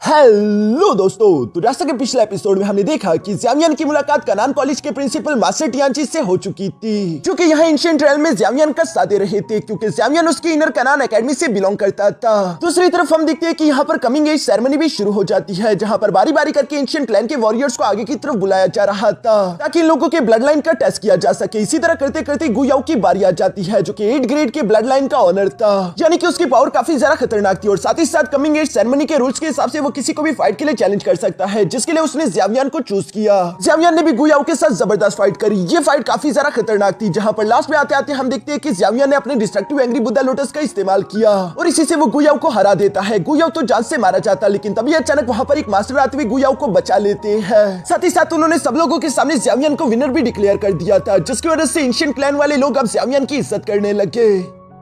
Hello दोस्तों, तो रास्ता के पिछले एपिसोड में हमने देखा कि ज़्यावियन की मुलाकात कनान कॉलेज के प्रिंसिपल मास्टर टियांची से हो चुकी थी, जो कि यहाँ एंशिएंट रेल में ज़्यावियन का साथ दे रहे थे क्योंकि ज़्यावियन उसकी इनर कनान एकेडमी से बिलोंग करता था। दूसरी तरफ हम देखते हैं कि यहाँ पर कमिंग एज सेरेमनी भी शुरू हो जाती है, जहाँ पर बारी बारी करके एंशिएंट क्लैन के वॉरियर्स को आगे की तरफ बुलाया जा रहा था ताकि इन लोगों के ब्लड लाइन का टेस्ट किया जा सके। इसी तरह करते करते गु याओ की बारी आ जाती है, जो कि 8 ग्रेड के ब्लड लाइन का ऑनर था, यानी कि उसकी पावर काफी ज्यादा खतरनाक थी और साथ ही साथ कमिंग एज सेरेमनी के रूल्स के हिसाब से वो किसी को भी फाइट के लिए चैलेंज कर सकता है, जिसके लिए उसने ज़्यावियन को चूज किया। ज़्यावियन ने भी गु याओ के साथ जबरदस्त फाइट करी। ये फाइट काफी ज्यादा खतरनाक थी, जहां पर लास्ट में आते आते हम देखते हैं कि ज़्यावियन ने अपने डिस्ट्रक्टिव एंग्री बुद्धा लोटस का इस्तेमाल किया और इसी से वो गु याओ को हरा देता है। गु याओ तो जान से मारा जाता, लेकिन तभी अचानक वहां पर एक मास्टर आते हुए गु याओ को बचा लेते हैं। साथ ही साथ उन्होंने सब लोगों के सामने ज़्यावियन को विनर भी डिक्लेयर कर दिया था, जिसकी वजह से एंशिएंट क्लैन वाले लोग अब ज़्यावियन की इज्जत करने लगे।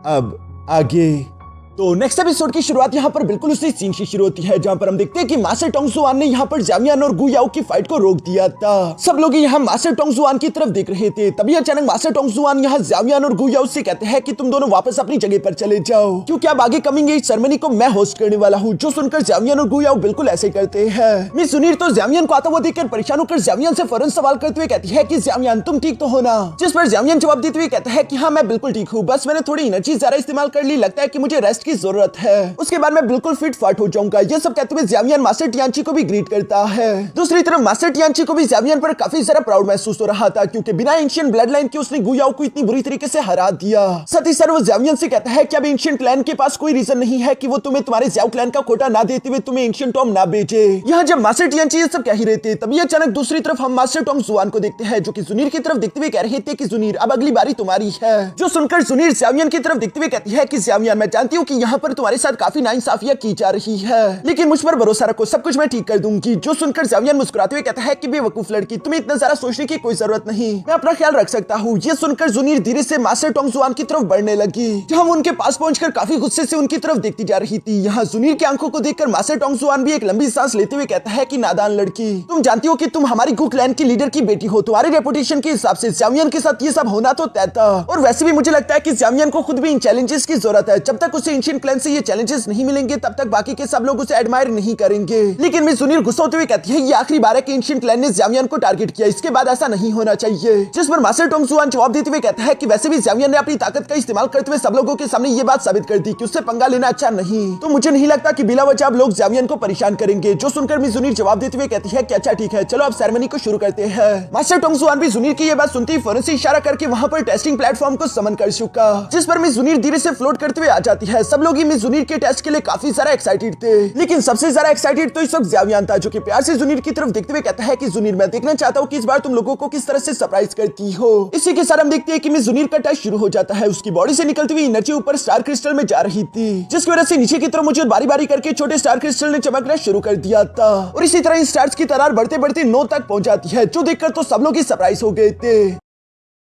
अब आगे तो नेक्स्ट एपिसोड की शुरुआत यहाँ पर बिल्कुल उसी सीन से शुरू होती है, जहाँ पर हम देखते हैं कि मास्टर टोंगजुआन ने यहाँ पर ज़्यावियन और गु याओ की फाइट को रोक दिया था। सब लोग यहाँ मास्टर टोंगजुआन की तरफ देख रहे थे, तभी अचानक मास्टर टोंगजुआन यहाँ ज़्यावियन और गु याओ से कहते हैं कि तुम दोनों वापस अपनी जगह पर चले जाओ, क्योंकि अब आगे कमिंग एज सेरेमनी को मैं होस्ट करने वाला हूँ। जो सुनकर ज़्यावियन और गु याओ बिल्कुल ऐसे करते हैं। मिस सुनीर तो ज़्यावियन को आता हुआ देखकर परेशान होकर ज़्यावियन से फौरन सवाल करते हुए कहती है कि ज़्यावियन तुम ठीक तो हो ना, जिस पर ज़्यावियन जवाब देते हुए कहता है कि हाँ मैं बिल्कुल ठीक हूँ, बस मैंने थोड़ी एनर्जी ज्यादा इस्तेमाल कर ली, लगता है कि मुझे रेस्ट की जरूरत है, उसके बाद मैं बिल्कुल फिट फाट हो जाऊंगा। ये सब कहते हुए ज़्यावियन मास्टर टियांची को भी ग्रीट करता है। दूसरी तरफ मास्टर टियांची को भी ज़्यावियन पर काफी ज्यादा प्राउड महसूस हो रहा था, क्योंकि बिना एंशिएंट ब्लड लाइन के उसने गु याओ को इतनी बुरी तरीके से हरा दिया। साथ ही साथ वो ज़्यावियन से कहता है कि अब एंशिएंट क्लैन के पास कोई रीजन नहीं है कि वो तुम्हें तुम्हारे ज़्याओ क्लैन का कोटा ना देते हुए तुम्हें एंशिएंट टॉम ना बेचे। यहाँ जब मास्टर टियांची ये सब कह ही रहे थे, तभी अचानक दूसरी तरफ हम मास्टर टोंगजुआन को देखते हैं, जो कि जुनीर की तरफ देखते हुए कह रहे थे कि जुनीर अब अगली बारी तुम्हारी है। जो सुनकर जुनीर ज़्यावियन की तरफ देखते हुए कहती है कि ज़्यावियन मैं जानती हूँ कि यहाँ पर तुम्हारे साथ काफी नाइंसाफियां की जा रही है, लेकिन मुझ पर भरोसा रखो, सब कुछ मैं ठीक कर दूंगी। जो सुनकर ज़्यावियन मुस्कुराते हुए कहता है कि बेवकूफ लड़की, तुम्हें इतना ज्यादा सोचने की कोई जरूरत नहीं, मैं अपना ख्याल रख सकता हूँ। ये सुनकर जुनीर धीरे से मास्टर टोंगजुआन की तरफ बढ़ने लगी, जहाँ वो उनके पास पहुंचकर काफी गुस्से से उनकी तरफ देखती जा रही थी। यहाँ जुनीर की आंखों को देखकर मास्टर टोंगजुआन भी एक लंबी सांस लेते हुए कहता है कि नादान लड़की, तुम जानती हो कि तुम हमारी गु क्लैन की लीडर की बेटी हो, तुम्हारी रेपुटेशन के हिसाब से ज़्यावियन के साथ ये सब होना तो तय था, और वैसे भी मुझे लगता है कि ज़्यावियन को खुद भी इन चैलेंजेस की जरूरत है। जब तक उसे एंशिएंट क्लैन से ये चैलेंजेस नहीं मिलेंगे तब तक बाकी के सब लोग उसे एडमायर नहीं करेंगे। लेकिन मिस जुनीर गुस्सा होते हुए कहती है ये आखिरी बार है कि एंशिएंट क्लैन ने ज़्यावियन को टारगेट किया, इसके बाद ऐसा नहीं होना चाहिए। जिस पर मास्टर टोंगजुआन जवाब देते हुए कहता है कि वैसे भी ज़्यावियन ने अपनी ताकत का इस्तेमाल करते हुए सब लोगों के सामने ये बात साबित कर दी कि उससे पंगा लेना अच्छा नहीं, तो मुझे नहीं लगता कि बिला वजह लोग ज़्यावियन को परेशान करेंगे। जो सुनकर मिस जुनीर जवाब देते हुए कहती है कि अच्छा ठीक है, चलो अब सेरेमनी को शुरू करते हैं। मास्टर टोंगजुआन भी जुनीर की ये बात सुनते ही फौरन से इशारा करके वहां पर टेस्टिंग प्लेटफॉर्म को समन कर चुका, जिस पर मिस जुनीर धीरे से फ्लोट करते हुए आ जाती है। सब लोग मिस जुनीर के टेस्ट के लिए काफी ज्यादा एक्साइटेड थे, लेकिन सबसे ज्यादा एक्साइटेड तो इस वक्त ज़्यावियन था, जो कि प्यार से जुनीर की तरफ देखते हुए कहता है कि जुनीर मैं देखना चाहता हूँ कि इस बार तुम लोगों को किस तरह से सरप्राइज करती हो। इसी के साथ हम देखते हैं कि मिस जुनीर का टेस्ट शुरू हो जाता है। उसकी बॉडी से निकलती हुई एनर्जी ऊपर स्टार क्रिस्टल में जा रही थी, जिसकी वजह से नीचे की तरफ मुझे बारी बारी करके छोटे स्टार क्रिस्टल ने चमकना शुरू कर दिया था, और इसी तरह इन स्टार्स की तादाद बढ़ते बढ़ते 9 तक पहुंच जाती है, जो देखकर तो सब लोग ही सरप्राइज हो गए थे।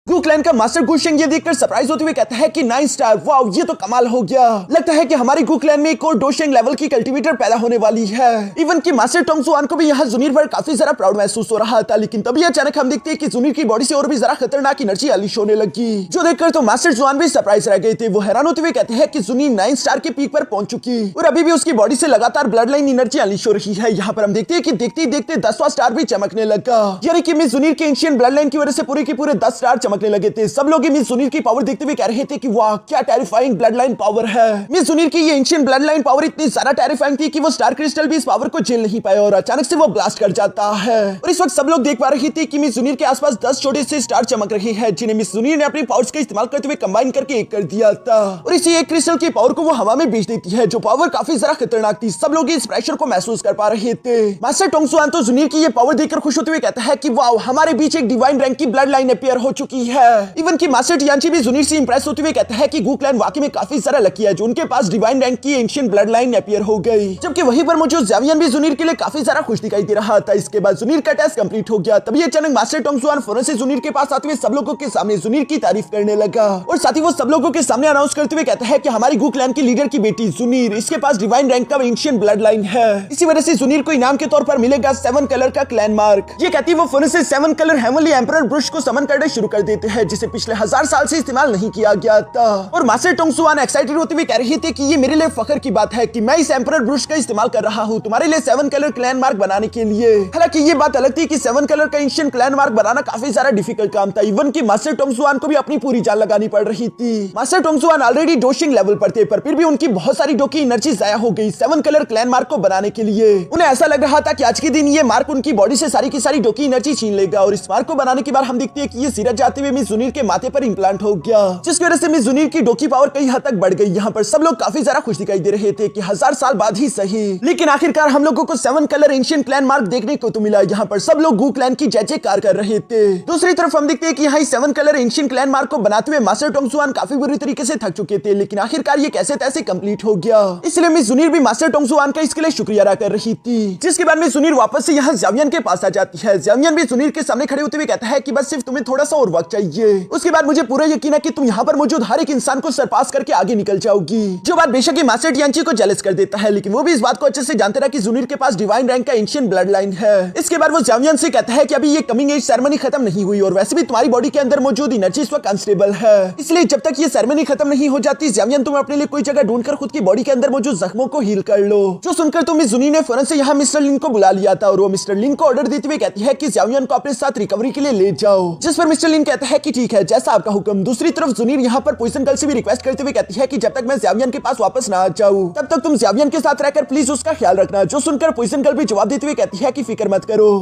गु क्लैन का मास्टर गु शेंग ये देखकर सरप्राइज होते हुए कहता है कि 9 स्टार, वाओ ये तो कमाल हो गया, लगता है कि हमारी गु क्लैन में एक और डोशेंग लेवल की कल्टीवेटर पैदा होने वाली है। इवन कि मास्टर टोंगजुआन को भी यहाँ जुनीर पर काफी ज्यादा प्राउड महसूस हो रहा था, लेकिन तभी अचानक हम देखते हैं कि जुनीर की बॉडी से और भी ज्यादा खतरनाक एनर्जी अनलीश होने लगी, जो देखकर तो मास्टर जुआन भी सरप्राइज रह गए थे। वो हैरान होते हुए कहते हैं कि जुनीर 9 स्टार के पीक पर पहुंच चुकी और अभी भी उसकी बॉडी से लगातार ब्लड लाइन एनर्जी अनलीश हो रही है। यहाँ पर हम देखते हैं कि देखते ही देखते 10वां स्टार भी चमकने लगा, यानी कि मिस जुनीर के एंशिएंट ब्लड लाइन की वजह से पूरे के पूरे 10 स्टार चमकने लगे थे। सब लोग मिस जुनीर की पावर देखते हुए कह रहे थे कि वाह क्या टेरिफाइंग ब्लड लाइन पावर है। मिस जुनीर की ये एंशिएंट ब्लड लाइन पावर इतनी ज्यादा टेरिफाइंग थी कि वो स्टार क्रिस्टल भी इस पावर को झेल नहीं पाया और अचानक से वो ब्लास्ट कर जाता है। और इस वक्त सब लोग देख पा रहे थे कि मिस जुनीर के आसपास 10 छोटे से स्टार चमक रहे हैं, जिन्हें मिस जुनीर ने अपनी पावर्स का इस्तेमाल करते हुए कंबाइन करके एक कर दिया था, और इसी एक क्रिस्टल की पावर को वो हवा में भेज देती है, जो पावर काफी ज्यादा खतरनाक थी। सब लोग इस प्रेशर को महसूस कर पा रहे थे। मास्टर टोंगजुआन तो जुनीर की ये पावर देखकर खुश होते हुए कहता है कि वाह हमारे बीच एक डिवाइन रैंक की ब्लड लाइन अपीयर हो चुकी है। इवन की मास्टर टियांची भी जुनीर से इंप्रेस होते हुए कहता है कि गु क्लैन वाकई में काफी सारा लकी है, जो उनके पास डिवाइन रैंक की एंशिएंट ब्लड लाइन अपीयर हो गई। जबकि वहीं पर मौजूद ज़्यावियन भी जुनीर के लिए काफी सारा खुश दिखाई दे रहा था। इसके बाद जुनीर का टेस्ट कंप्लीट हो गया, तभी अचानक मास्टर टोंगजुआन फौरन से जुनीर के पास आते हुए सब लोगों के सामने जुनीर की तारीफ करने लगा, और साथ ही वो सब लोगों के सामने अनाउंस करते हुए कहता है कि हमारी गु क्लैन की लीडर की बेटी जुनीर, इसके पास डिवाइन रैंक का एंशिएंट ब्लड लाइन है। इसी वजह से जुनीर को इनाम के तौर पर मिलेगा 7 कलर का क्लैन मार्क। ये कहती वो फौरन से 7 कलर हेवनली एम्परर ब्रुश को समन करना शुरू कर देते हैं जिसे पिछले 1000 साल से इस्तेमाल नहीं किया गया था। और मास्टर टोंगसुआन एक्साइटेड होते हुए कह रहे थे कि ये मेरे लिए फख्र की बात है कि मैं इस एम्परर ब्रुश का इस्तेमाल कर रहा हूँ तुम्हारे लिए 7 कलर क्लैन मार्क बनाने के लिए। हालांकि ये बात अलग थी कि 7 कलर का एंशिएंट क्लैन मार्क बनाना काफी ज्यादा डिफिकल्ट काम था। इवन कि मास्टर टोंगसुआन को भी अपनी पूरी जान लगानी पड़ रही थी। मास्टर टोंगसुआन ऑलरेडी डोशिंग लेवल पर थे, पर फिर भी उनकी बहुत सारी डो की एनर्जी जाया हो गई 7 कलर क्लैन मार्क को बनाने के लिए। उन्हें ऐसा लग रहा था कि आज के दिन ये मार्क उनकी बॉडी से सारी की सारी डो की एनर्जी छीन लेगा। और इस मार्क को बनाने के बाद हम देखते हैं कि ये सीरत जाते हुए मिस जुनीर के माथे पर इम्प्लांट हो गया, जिसकी वजह से मिस जुनीर की डो की पावर कई हद तक बढ़ गई। यहाँ पर सब लोग काफी ज्यादा खुश दिखाई दे रहे थे कि 1000 साल बाद ही सही, लेकिन आखिरकार हम लोगों को 7 कलर एंशिएंट क्लैन मार्क देखने को तो मिला। यहाँ पर सब लोग गू क्लैन की जय जयकार कर रहे थे। दूसरी तरफ हम देखते हैं कि यहाँ 7 कलर एंशिएंट क्लैन मार्क को बनाते हुए मास्टर टोंगसुआन काफी बुरी तरीके से थक चुके थे, लेकिन आखिरकार ये कैसे तैसे कंप्लीट हो गया। इसलिए मिस जुनीर भी मास्टर टोंगसुआन का इसके लिए शुक्रिया अदा कर रही थी। जिसके बाद मिस जुनीर वापस से यहाँ ज़ावियन के पास आ जाती है। ज़ावियन भी जुनीर के सामने खड़े होते हुए कहता है कि बस सिर्फ तुम्हें थोड़ा सा और वक्त चाहिए। उसके बाद मुझे पूरा यकीन है कि तुम यहाँ पर मौजूद हर एक इंसान को सरपास करके आगे निकल जाओगी। जो बात बेशक ही मास्टर टियांची को जेलस कर देता है, लेकिन वो भी इस बात को अच्छे से जानते रहा कि जुनीर के पास डिवाइन रैंक का एंशिएंट ब्लड लाइन है। इसके बाद वो ज़ावियन से कहता है कि अभी ये कमिंग एज सेरेमनी खत्म नहीं हुई और वैसे भी तुम्हारी बॉडी के अंदर मौजूद एनर्जी इस वक्त अनस्टेबल है, इसलिए जब तक ये सेरेमनी खत्म नहीं हो जाती ज़ावियन तुम अपने लिए कोई जगह ढूंढकर खुद की बॉडी के अंदर मौजूद जख्मों को हील कर लो। जो सुनकर तो मिस जुनीर ने फौरन से यहाँ मिस्टर लिन को बुला लिया था और वो मिस्टर लिन को ऑर्डर देते हुए कहती है कि ज़ावियन को अपने साथ रिकवरी के लिए ले जाओ, जिस पर मिस्टर लिन कहता है कि ठीक है जैसा आपका हुक्म। दूसरी तरफ जुनीर यहाँ पर पॉइजन गर्ल से भी रिक्वेस्ट करते हुए कहती है कि जब तक मैं ज़ावियन के पास वापस ना आ जाऊं तब तक तुम ज़ावियन के साथ रहकर प्लीज उसका ख्याल रखना। जो सुनकर पॉइजन गर्ल भी जवाब देते हुए कहती है कि फिक्र मत करो।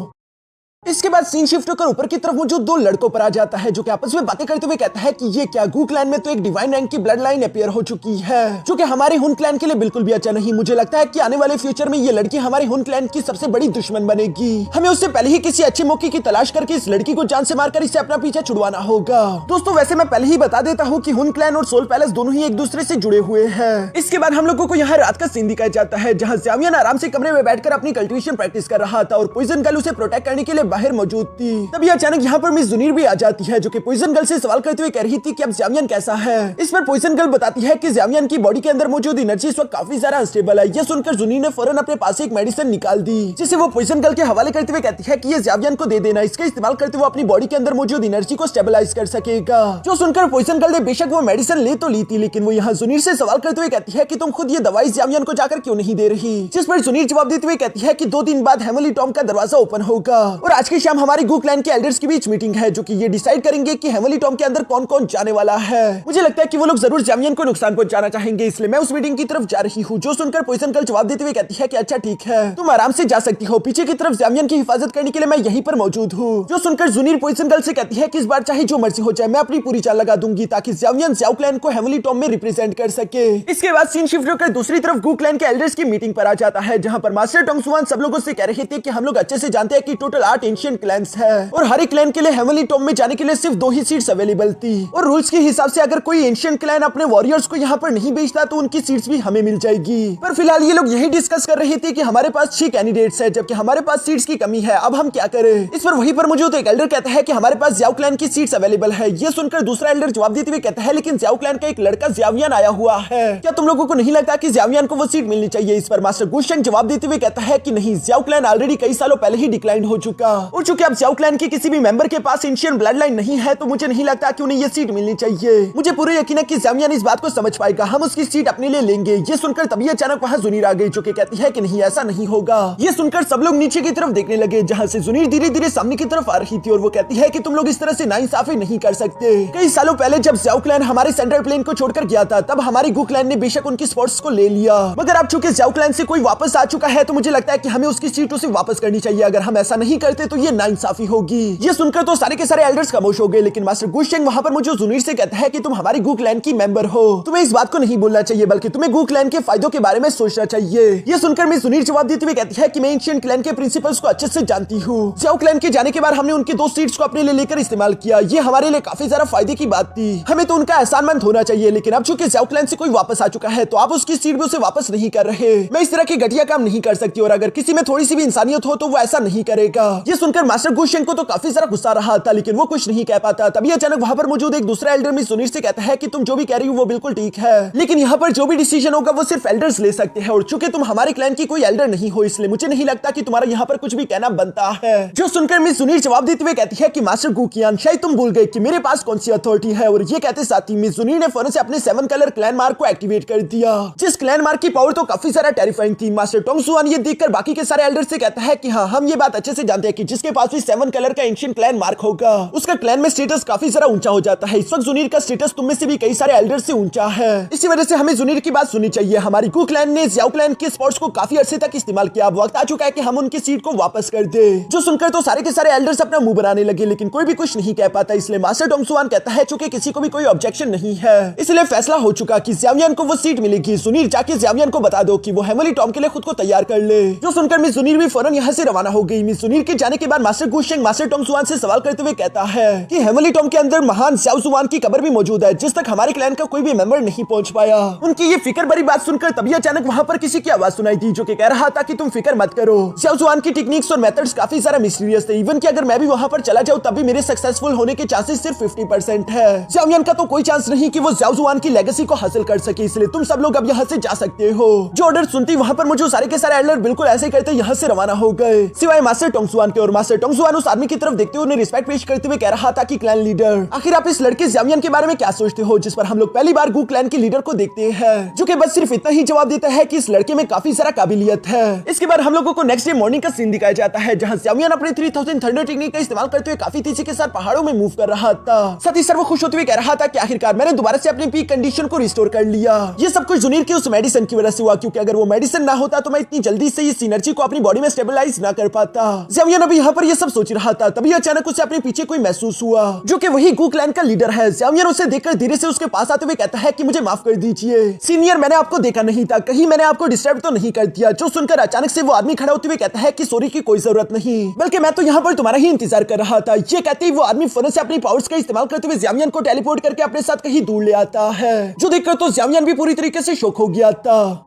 इसके बाद सीन शिफ्ट होकर ऊपर की तरफ मौजूद 2 लड़कों पर आ जाता है, जो कि आपस में बातें करते हुए कहता है कि ये क्या गू क्लैन में तो एक डिवाइन रैंक की ब्लड लाइन अपीयर हो चुकी है, जो कि हमारे हुन क्लैन के लिए बिल्कुल भी अच्छा नहीं। मुझे लगता है कि आने वाले फ्यूचर में ये लड़की हमारे हुन क्लैन की सबसे बड़ी दुश्मन बनेगी। हमें उससे पहले ही किसी अच्छे मौके की तलाश करके इस लड़की को जान से मारकर इससे अपना पीछा छुड़वाना होगा। दोस्तों वैसे मैं पहले ही बता देता हूँ कि हुन क्लैन और सोल पैलेस दोनों ही एक दूसरे से जुड़े हुए हैं। इसके बाद हम लोगों को यहाँ रात का सीन दिखाया जाता है, जहाँ ज़ावियन आराम से कमरे में बैठकर अपनी कल्टिवेशन प्रैक्टिस कर रहा था और पॉइजन गर्ल उसे प्रोटेक्ट करने के लिए बाहर मौजूद थी। तभी अचानक यहाँ पर मिस जुनीर भी आ जाती है, जो कि पॉइजन गर्ल से सवाल करते हुए कह रही थी कि अब ज़ावियन कैसा है। इस पर पॉइजन गर्ल बताती है कि ज़ावियन की बॉडी के अंदर मौजूद एनर्जी इस वक्त काफी ज्यादा अनस्टेबल है। यह सुनकर जुनीर ने फौरन अपने पास से एक मेडिसिन निकाल दी, जिसे वो पॉइजन गर्ल के हवाले करते हुए कहती है कि ये ज़ावियन को दे देना, इसका इस्तेमाल करते हुए अपनी बॉडी के अंदर मौजूद एनर्जी को स्टेबलाइज कर सकेगा। जो सुनकर पॉइजन गर्ल ने बेशक वो मेडिसिन ले तो ली थी, लेकिन वो यहाँ जुनीर से सवाल करते हुए कहती है कि तुम खुद ये दवाई ज़ावियन को जाकर क्यों नहीं दे रही। जिस पर जुनीर जवाब देते हुए कहती है कि 2 दिन बाद हेवनली टॉम का दरवाजा ओपन होगा और आज की शाम हमारी गू क्लैन के एल्डर्स के बीच मीटिंग है, जो कि ये डिसाइड करेंगे कि हेवनली टॉम के अंदर कौन कौन जाने वाला है। मुझे लगता है कि वो लोग जरूर ज़ावियन को नुकसान पहुंचाना चाहेंगे, इसलिए मैं उस मीटिंग की तरफ जा रही हूँ। जो सुनकर पॉइजन गर्ल जवाब देते हुए कहती है कि अच्छा ठीक है, तुम आराम से जा सकती हो, पीछे की तरफ ज़ावियन की हिफाजत करने के लिए मैं यहीं पर मौजूद हूँ। जो सुनकर जुनीर पॉइजन गर्ल से कहती है कि इस बार चाहे जो मर्जी हो जाए मैं अपनी पूरी चाल लगा दूंगी ताकि ज़ावियन ज़ाओ क्लैन को हेवनली टॉम में रिप्रेजेंट कर सके। इसके बाद सीन शिफ्ट होकर दूसरी तरफ गू क्लैन के एल्डर्स की मीटिंग पर आ जाता है, जहाँ पर मास्टर टोंगसुआन सब लोगों से कह रहे थे कि हम लोग अच्छे से जानते हैं कि टोटल 8 एंशिएंट क्लैंस है और हर एक क्लैन के लिए हेवनली टॉम में जाने के लिए सिर्फ 2 ही सीट्स अवेलेबल थी और रूल्स के हिसाब से अगर कोई एंशिएंट क्लैन अपने वॉरियर्स को यहाँ पर नहीं भेजता तो उनकी सीट्स भी हमें मिल जाएगी। पर फिलहाल ये लोग यही डिस्कस कर रहे थे कि हमारे पास 6 कैंडिडेट्स हैं, जबकि हमारे पास सीट्स की कमी है, अब हम क्या करें। इस पर वहीं पर मौजूद एक एल्डर कहता है कि हमारे पास ज़ाओ क्लैन की सीट्स अवेलेबल है। ये सुनकर दूसरा एल्डर जवाब देते हुए कहता है लेकिन ज़ाओ क्लैन का एक लड़का ज़ावियन आया हुआ है, क्या तुम लोगों को नहीं लगता कि ज़ावियन को वो सीट मिलनी चाहिए। इस पर मास्टर गुशेंग जवाब देते हुए कहता है कि नहीं, ज़ाओ क्लैन ऑलरेडी कई सालों पहले ही डिक्लाइन हो चुका और चूंकि अब ज़ाओ क्लैन के किसी भी मेंबर के पास एंशिएंट ब्लड लाइन नहीं है तो मुझे नहीं लगता कि उन्हें ये सीट मिलनी चाहिए। मुझे पूरा यकीन है कि ज़ावियन इस बात को समझ पाएगा, हम उसकी सीट अपने लिए लेंगे। ये सुनकर तभी अचानक वहां जुनीर आ गई, जो कि कहती है कि नहीं ऐसा नहीं होगा। ये सुनकर सब लोग नीचे की तरफ देखने लगे, जहां से जुनीर धीरे धीरे सामने की तरफ आ रही थी और वो कहती है कि तुम लोग इस तरह से नाइंसाफी नहीं कर सकते। कई सालों पहले जब ज़ाओ क्लैन हमारे सेंट्रल प्लेन को छोड़कर गया था तब हमारी गू क्लैन ने बेशक उनकी स्पॉट्स को ले लिया, मगर अब चूंकि ज़ाओ क्लैन से कोई वापस आ चुका है तो मुझे लगता है कि हमें उसकी सीट उसे वापस करनी चाहिए। अगर हम ऐसा नहीं करते तो ये नाइंसाफी होगी। ये सुनकर तो सारे के सारे एल्डर्स खामोश हो गए, लेकिन मास्टर गुशेंग वहां पर मुझे जुनीर से कहता है कि तुम हमारी गू क्लैन की मेंबर हो, तुम्हें इस बात को नहीं बोलना चाहिए बल्कि तुम्हें गू क्लैन के फायदों के बारे में सोचना चाहिए। ये सुनकर मैं जुनीर जवाब देते हुए कहती है कि मैं एंशिएंट क्लैन के प्रिंसिपल्स को अच्छे से जानती हूँ। ज़ाओ क्लैन के जाने के बाद हमने उनकी 2 सीट्स को अपने लिए लेकर इस्तेमाल किया, ये हमारे लिए काफी ज्यादा फायदे की बात थी, हमें तो उनका एहसानमंद होना चाहिए। लेकिन अब चूंकि ज़ाओ क्लैन से कोई वापस आ चुका है तो आप उसकी सीट भी उसे वापस नहीं कर रहे। मैं इस तरह की घटिया काम नहीं कर सकती और अगर किसी में थोड़ी सी भी इंसानियत हो तो वो ऐसा नहीं करेगा। ये सुनकर मास्टर गुशेंग को तो काफी सारा गुस्सा रहा था, लेकिन वो कुछ नहीं कह पाता। तभी अचानक वहां पर मौजूद एक दूसरा एल्डर मिस जुनीर से कहता है कि तुम जो भी कह रही हो वो बिल्कुल ठीक है, लेकिन यहाँ पर जो भी डिसीजन होगा वो सिर्फ एल्डर्स ले सकते हैं, और चूंकि तुम हमारे क्लैन की कोई एल्डर नहीं हो इसलिए मुझे नहीं लगता कि तुम्हारा यहाँ पर कुछ भी कहना बनता है। जो सुनकर मिस जुनीर जवाब देते हुए कहती है कि मास्टर गुकियान, शायद तुम भूल गए कि मेरे पास कौन सी अथॉरिटी है। और ये कहते साथ ही मिस जुनीर ने फौरन से अपने 7 कलर क्लैन मार्क को एक्टिवेट कर दिया, जिस क्लैन मार्क की पावर तो काफी सारा टेरिफाइंग थी। मास्टर टोंगसुआन ये देखकर बाकी के सारे एल्डर से कहता है कि हाँ, हम ये बात अच्छे से जानते हैं कि जिसके पास भी 7 कलर का एंशिएंट क्लैन मार्क होगा उसका क्लैन में स्टेटस काफी सारा ऊंचा हो जाता है। इस वक्त जुनीर का स्टेटस तुम में से भी कई सारे एल्डर से ऊंचा है, इसी वजह से हमें जुनीर की बात सुननी चाहिए। हमारी गु क्लैन ने ज़ियाओ क्लैन के स्पोर्ट्स को काफी अरसे तक इस्तेमाल किया, अब वक्त आ चुका है कि हम उनकी सीट को वापस कर दे। जो सुनकर तो सारे के सारे एल्डर्स अपना मुंह बनाने लगे, लेकिन कोई भी कुछ नहीं कह पाता। इसलिए मास्टर टोंगसुआन कहता है चूंकि किसी को भी कोई ऑब्जेक्शन नहीं है इसलिए फैसला हो चुका कि ज़ियाओयान को वो सीट मिलेगी। जुनीर जाके ज़ियाओयान को बता दो कि वो हेमली टॉम के लिए खुद को तैयार कर ले। जो सुनकर मिस जुनीर भी फौरन यहाँ से रवाना हो गई। मिस जुनीर के जाने के बाद मास्टर गुशेंग मास्टर टोंगसुआन से सवाल करते हुए कहता है कि हेमली टॉम के अंदर महान ज़ियाओ जुआन की कब्र भी मौजूद है, जिस तक हमारे क्लैन का कोई भी मेंबर नहीं पहुंच पाया। उनकी ये फिक्र भरी बात सुनकर तभी अचानक वहां पर किसी की आवाज सुनाई दी, जो कि कह रहा था कि तुम फिक्र मत करो, ज़ियाओ जुआन की टेक्निक्स और मेथड्स काफी सारा मिस्टीरियस थे। इवन कि अगर मैं भी वहां पर चला जाऊं तब भी मेरे सक्सेसफुल होने के चांसेस सिर्फ 50% है। ज़ियाओयान का तो कोई चांस नहीं कि वो ज़ियाओ जुआन की लेगेसी को हासिल कर सके, इसलिए तुम सब लोग अब यहाँ से जा सकते हो। जो ऑर्डर सुनती वहां पर मुझे सारे के सारे एल्डर बिल्कुल ऐसे करते यहाँ से रवाना हो गए, सिवाय मास्टर टोंगसुआन के। और मास्टर टोंगसुआन उस आदमी की तरफ देखते हुए उन्हें रिस्पेक्ट पेश करते हुए कह रहा था कि क्लैन लीडर, आखिर आप इस लड़के ज़ियाओयान के बारे में क्या सोचते हो जिस पर हम लोग पहली बार गु क्लैन के लीडर को देखते हैं, जो कि बस सिर्फ इतना ही जवाब देता है कि इस लड़के में काफी सारा काबिलियत है। इसके बाद हम लोगों को नेक्स्ट डे मॉर्निंग का सीन दिखाया जाता है, जहां ज़ियाओयान अपने 3000 थंडर टेक्निक का इस्तेमाल करते हुए काफी तेजी के साथ पहाड़ों में मूव कर रहा था। साथ ही सर्व खुश होते हुए कह रहा था कि आखिरकार मैंने दोबारा से अपनी पीक कंडीशन को रिस्टोर कर लिया। ये सब कुछ जुनीर की उस मेडिसिन की वजह से हुआ, क्योंकि अगर वो मेडिसिन ना होता तो मैं इतनी जल्दी से इस एनर्जी को अपनी बॉडी में स्टेबलाइज ना कर पाता। ज़ियाओयान अभी यहाँ पर ये सब सोच रहा था, तभी अचानक उसे अपने पीछे कोई महसूस हुआ, जो कि वही गु क्लैन का लीडर है। ज़ियाओयान उसे देखकर धीरे से उसके पास आते हुए कहता है कि मुझे माफ कर दीजिए सीनियर, मैंने आपको देखा नहीं था, कहीं मैंने आपको डिस्टर्ब तो नहीं कर दिया। जो सुनकर अचानक से वो आदमी खड़ा होते हुए कहता है कि सॉरी की कोई जरूरत नहीं, बल्कि मैं तो यहाँ पर तुम्हारा ही इंतजार कर रहा था। ये कहते ही वो आदमी फौरन से अपनी पावर्स का इस्तेमाल करते हुए ज़ियाओयान को टेलीपोर्ट करके अपने साथ कहीं दूर ले आता है, जो देखकर तो ज़ियाओयान भी पूरी तरीके से शॉक हो गया था।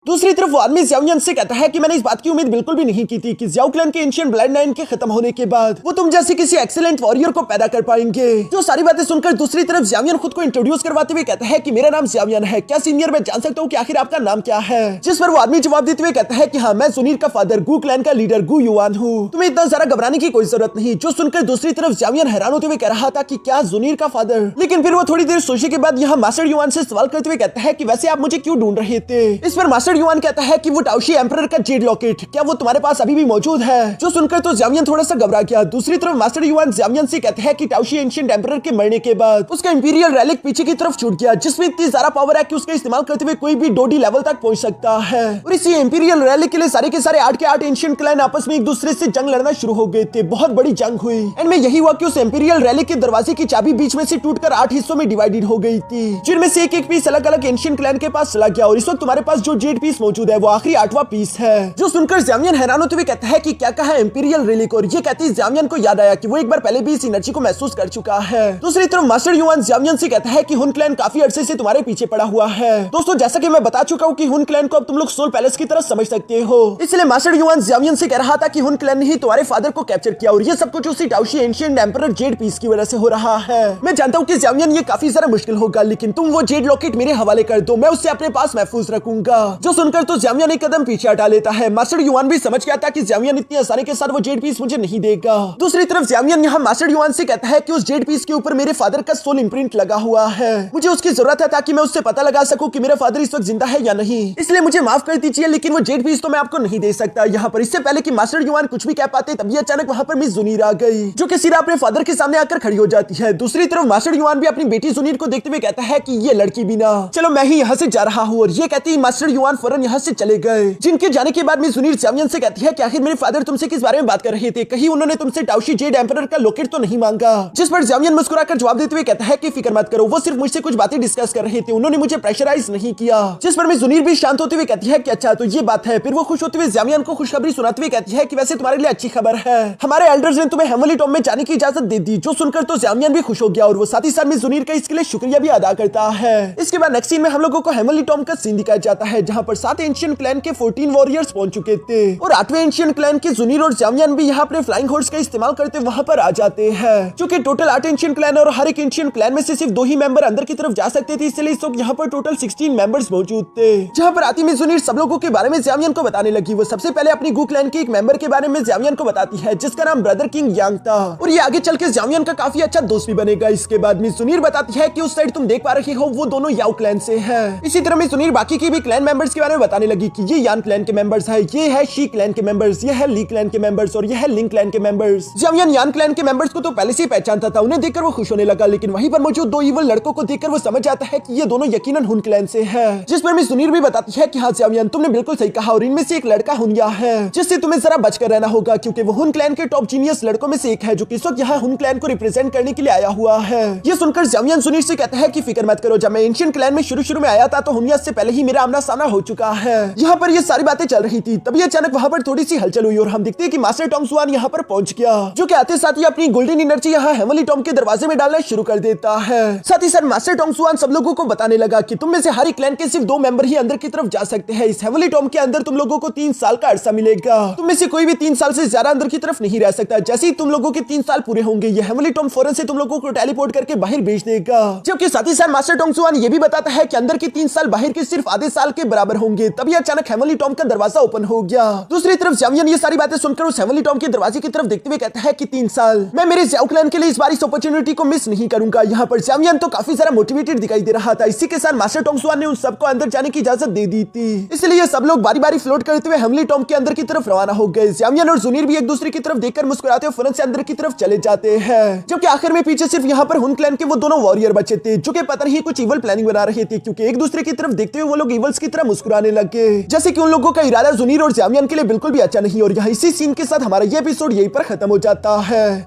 दूसरी तरफ वो आदमी ज़ियाओयान से कहता है कि मैंने इस बात की उम्मीद बिल्कुल भी नहीं की थी कि ज़ियाओ क्लैन के एंशिएंट ब्लड लाइन के खत्म होने के बाद वो तुम जैसे किसी एक्सीलेंट वॉरियर को पैदा कर पाएंगे। जो सारी बातें सुनकर दूसरी तरफ ज़ियाओयान खुद को इंट्रोड्यूस करवाते हुए कहता है कि मेरा नाम ज़ियाओयान है, क्या सीनियर मैं जान सकता हूँ कि आखिर आपका नाम क्या है? जिस पर वो आदमी जवाब देते हुए कहता है कि हाँ, मैं जुनीर का फादर गु क्लैन का लीडर गु युआन हूँ, तुम्हें इतना सारा घबराने की कोई जरूरत नहीं। जो सुनकर दूसरी तरफ ज़ियाओयान हैरान होते हुए कह रहा था कि क्या जुनीर का फादर, लेकिन फिर वो थोड़ी देर सोचने के बाद यहाँ मास्टर युआन से सवाल करते हुए कहता है कि वैसे आप मुझे क्यों ढूंढ रहे थे? इस पर मास्टर युआन कहता है कि वो टाओशी एम्परर का जेड लॉकेट, क्या वो तुम्हारे पास अभी भी मौजूद है? जो सुनकर तो ज़ियाओयान थोड़ा सा घबरा गया। दूसरी तरफ मास्टर युआन ज़ियाओयान से कहते हैं कि टाओशी एंशिएंट एम्परर के मरने के बाद उसका इंपीरियल रेलिक पीछे की तरफ छूट गया, जिसमें इतनी सारा पावर है कि उसका इस्तेमाल करते हुए कोई भी डोडी लेवल तक पहुंच सकता है। और इसी इंपीरियल रेलिक के लिए सारे के सारे 8 के 8 एंशिएंट क्लैन आपस में एक दूसरे से जंग लड़ना शुरू हो गए थे। बहुत बड़ी जंग हुई, एंड में यही हुआ कि उस इंपीरियल रेलिक के दरवाजे की चाबी बीच में से टूटकर 8 हिस्सों में डिवाइडेड हो गई थी, जिनमें से एक पीस अलग अलग एंशिएंट क्लैन के पास चला गया। और इस वक्त तुम्हारे पास जो जेड पीस मौजूद है वो आखिरी 8वां पीस है। जो सुनकर ज़ियाओयान हैरान होते हुए कहता है कि क्या कहा इंपीरियल रेलिक, और ये कहते ही ज़ियाओयान को याद आया कि वो एक बार पहले भी इस एनर्जी को महसूस कर चुका है। दूसरी तरफ मास्टर युआन ज़ियाओयान से कहता है कि हुन क्लैन काफी अरसे से तुम्हारे पीछे पड़ा हुआ है। दोस्तों, जैसा कि मैं बता चुका हूँ कि हुन क्लैन को अब तुम लोग सोल पैलेस की तरह समझ सकते हो, इसलिए मास्टर युआन ज़ियाओयान से कह रहा था कि हुन क्लैन ने ही तुम्हारे फादर को कैप्चर किया, और ये सब कुछ उसी टाओशी एंशिएंट एम्परर जेड पीस की वजह से हो रहा है। मैं जानता हूँ कि ज़ियाओयान ये काफी ज्यादा मुश्किल होगा, लेकिन तुम वो जेड लॉकेट मेरे हवाले कर दो, मैं उससे अपने पास महफूज रखूंगा। जो सुनकर तो ज़ियाओयान एक कदम पीछे हटा लेता है। मास्टर युआन भी समझ गया था कि ज़ियाओयान इतनी आसानी के साथ वो जेड पीस मुझे नहीं देगा। दूसरी तरफ ज़ियाओयान यहाँ मास्टर युआन से कहता है कि उस जेड पीस के ऊपर मेरे फादर का सोल इंप्रिंट लगा हुआ है, मुझे उसकी जरूरत है ताकि मैं उससे पता लगा सकूं कि मेरा फादर इस वक्त जिंदा है या नहीं, इसलिए मुझे माफ कर दीजिए, लेकिन वो जेड पीस तो मैं आपको नहीं दे सकता। यहाँ पर इससे पहले कि मास्टर युआन कुछ भी कह पाते तभी अचानक वहाँ पर मिस जुनीर आ गई, जो कि सीधा अपने फादर के सामने आकर खड़ी हो जाती है। दूसरी तरफ मास्टर युआन भी अपनी बेटी जुनीर को देखते हुए कहता है कि ये लड़की भी ना, चलो मैं ही यहाँ से जा रहा हूँ। और ये कहते ही मास्टर युआन फौरन यहाँ से चले गए। जिनके जाने के बाद मिस जुनीर ज़ियाओयान से कहती है कि आखिर मेरे फादर तुमसे किस बारे में बात कर रहे थे, कहीं उन्होंने तुमसे टाओशी जेड एम्परर का लॉकेट तो नहीं मांगा? जिस पर ज़ियाओयान मुस्कुराकर जवाब देते हुए कहता है कि फिक्र मत करो, वो सिर्फ मुझसे कुछ बातें डिस्कस कर रहे थे, उन्होंने मुझे प्रेशराइज नहीं किया। जिस पर मिस जुनीर भी शांत होते हुए कहती है कि अच्छा तो ये बात है। फिर वो खुश होते हुए ज़ियाओयान को खुशखबरी सुनाते हुए कहती है कि वैसे तुम्हारे लिए अच्छी खबर है, हमारे एल्डर्स ने तुम्हें हेमली टॉम में जाने की इजाजत दे दी। जो सुनकर तो ज़ियाओयान भी खुश हो गया, और वो साथ ही साथ मिस जुनीर का इसके लिए शुक्रिया भी अदा करता है। इसके बाद नेक्स्ट सीन में हम लोगों को हेमली टॉम का सीन दिखाया जाता है, जहाँ पर 7 एंशिएंट क्लैन के 14 वॉरियर्स पहुंच चुके थे और 8वें एंशिएंट क्लैन के जुनीर और ज़ावियन भी यहाँ अपने फ्लाइंग हॉर्स का इस्तेमाल करते वहां पर आ जाते हैं। क्योंकि टोटल 8 एंशिएंट क्लैन और हर एक एंशिएंट क्लैन में से सिर्फ 2 ही मेंबर अंदर की तरफ जा सकते थे, इसलिए इस वक्त यहाँ पर टोटल 16 मेंबर्स मौजूद थे। जहाँ पर आती में जुनीर सब लोगों के बारे में ज़ावियन को बताने लगी। वो सबसे पहले अपनी गू क्लैन के एक मेंबर के बारे में ज़ावियन को बताती है जिसका नाम ब्रदर किंग यांग था और ये आगे चल के ज़ावियन का काफी अच्छा दोस्त भी बनेगा। इसके बाद मिस जुनीर बताती है कि उस साइड तुम देख पा रहे हो वो दोनों याओ क्लैन से है। इसी तरह मिस जुनीर बाकी की भी क्लैन मेंबर्स के बारे में बताने लगी कि ये यान क्लैन के मेंबर्स है, ये है शी क्लैन के मेंबर्स, ये है ली क्लैन के मेंबर्स और ये है लिंग क्लैन के मेंबर्स। ज़ावियन यान क्लैन के मेंबर्स को तो पहले से ही पहचानता था, उन्हें देखकर वो खुश होने लगा, लेकिन वहीं पर मौजूद 2 इवल लड़कों को देखकर वो समझ जाता है कि ये दोनों यकीनन हुन क्लैन से है। जिस पर मिस जुनीर भी बताती है कि हाँ ज़ावियन तुमने बिल्कुल सही कहा और इनमें से एक लड़का हुनया है जिससे तुम्हें जरा बचकर रहना होगा, क्योंकि वो हुन क्लैन के टॉप जीनियस लड़कों में से एक है जो कि इस वक्त यहाँ हुन क्लैन को रिप्रेजेंट करने के लिए आया हुआ है। ये सुनकर ज़ावियन जुनीर से कहता है कि फिक्र मत करो, जब मैं एंशिएंट क्लैन में शुरू में आया था तो हुनया से पहले ही मेरा आमना सामना हो चुका है। यहाँ पर ये सारी बातें चल रही थी, तभी अचानक वहाँ पर थोड़ी सी हलचल हुई और हम देखते हैं कि मास्टर टोंग जुआन यहाँ पर पहुंच गया, जो कि आते साथ ही अपनी गोल्डन एनर्जी यहाँ हेवनली टॉम के दरवाजे में डालना शुरू कर देता है। साथ ही साथ मास्टर टोंग जुआन सब लोगों को बताने लगा कि तुम में से हर एक क्लैन के सिर्फ 2 मेंबर ही अंदर की तरफ जा सकते हैं। इस हेवनली टॉम के अंदर तुम लोगों को 3 साल का अरसा मिलेगा, तुम में से कोई भी 3 साल से ज्यादा अंदर की तरफ नहीं रह सकता। जैसे ही तुम लोगों के 3 साल पूरे होंगे ये हेवनली टॉम फौरन से तुम लोगों को टेलीपोर्ट करके बाहर भेज देगा। जबकि साथ ही साथ मास्टर टोंग जुआन ये भी बताता है कि अंदर के 3 साल बाहर के सिर्फ आधे साल के बराबर होंगे। तभी अचानक हेवनली टॉम का दरवाजा ओपन हो गया। दूसरी तरफ ज़ावियन ये सारी बातें सुनकर उस हेवनली टॉम के दरवाजे की तरफ देखते हुए कहता है कि 3 साल मैं मेरे ज़ाओ क्लैन के लिए इस बार इस अपॉर्चुनिटी को मिस नहीं करूंगा। यहाँ पर ज़ावियन तो काफी ज्यादा मोटिवेटेड दिखाई दे रहा था। इसी के साथ मास्टर टोंग जुआन ने उन सबको अंदर जाने की इजाजत दे दी थी, इसलिए सब लोग बारी बारी फ्लोट करते हुए हेवनली टॉम के अंदर की तरफ रवाना हो गए। ज़ावियन और जुनीर भी एक दूसरे की तरफ देखकर मुस्कुराते हुए फौरन से अंदर की तरफ चले जाते हैं। जबकि आखिर में पीछे सिर्फ यहाँ पर हुन क्लैन के वो दोनों वॉरियर बचे थे जो कि पता नहीं कुछ इवल प्लानिंग बना रहे थे, क्योंकि एक दूसरे की तरफ देखते हुए वो लोग इवल्स की तरह मुस्कुराने लगे, जैसे कि उन लोगों का इरादा जुनीर और ज़ावियन के लिए बिल्कुल भी अच्छा नहीं। और यहाँ इसी सीन के साथ हमारा ये एपिसोड यहीं पर खत्म हो जाता है।